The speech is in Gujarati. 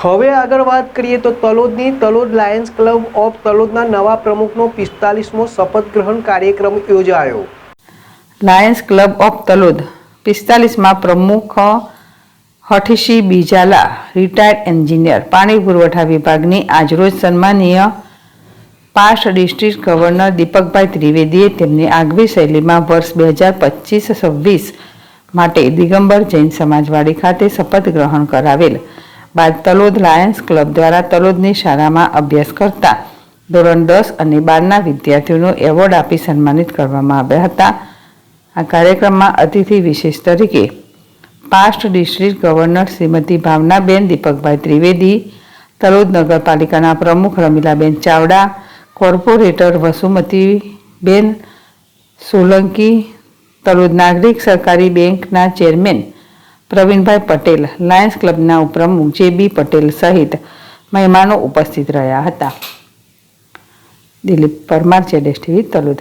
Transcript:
હવે આગળ વાત કરીએ તો તલોદની તલોદ લાયન્સ ક્લબ ઓફ તલોદના નવા પ્રમુખનો 45મો શપથ ગ્રહણ કાર્યક્રમ યોજાયો। લાયન્સ ક્લબ ઓફ તલોદ 45માં પ્રમુખ હઠીસિંહ બીજાલા રિટાયર્ડ એન્જિનિયર પાણી પુરવઠા વિભાગની આજરોજ સન્માનીય પાસ્ટ ડિસ્ટ્રિક્ટ ગવર્નર દીપકભાઈ ત્રિવેદીએ તેમની આગવી શૈલીમાં વર્ષ 2025-26 માટે દિગંબર જૈન સમાજવાડી ખાતે શપથ ગ્રહણ કરાવેલ બાદ તલોદ લાયન્સ ક્લબ દ્વારા તલોદની શાળામાં અભ્યાસ કરતા ધોરણ 10 અને 12ના વિદ્યાર્થીઓનો એવોર્ડ આપી સન્માનિત કરવામાં આવ્યા હતા। આ કાર્યક્રમમાં અતિથિ વિશેષ તરીકે past district governor Shrimati Bhavnaben Deepakbhai Trivedi, Talod નગરપાલિકાના પ્રમુખ રમીલાબેન ચાવડા, કોર્પોરેટર વસુમતીબેન સોલંકી, તલોદ નાગરિક સહકારી બેંકના ચેરમેન પ્રવીણભાઈ પટેલ, લાયન્સ ક્લબના ઉપપ્રમુખ જે.બી. પટેલ સહિત મહેમાનો ઉપસ્થિત રહ્યા હતા। દિલીપ પરમાર, જેડેશ ટીવી, તલોદ।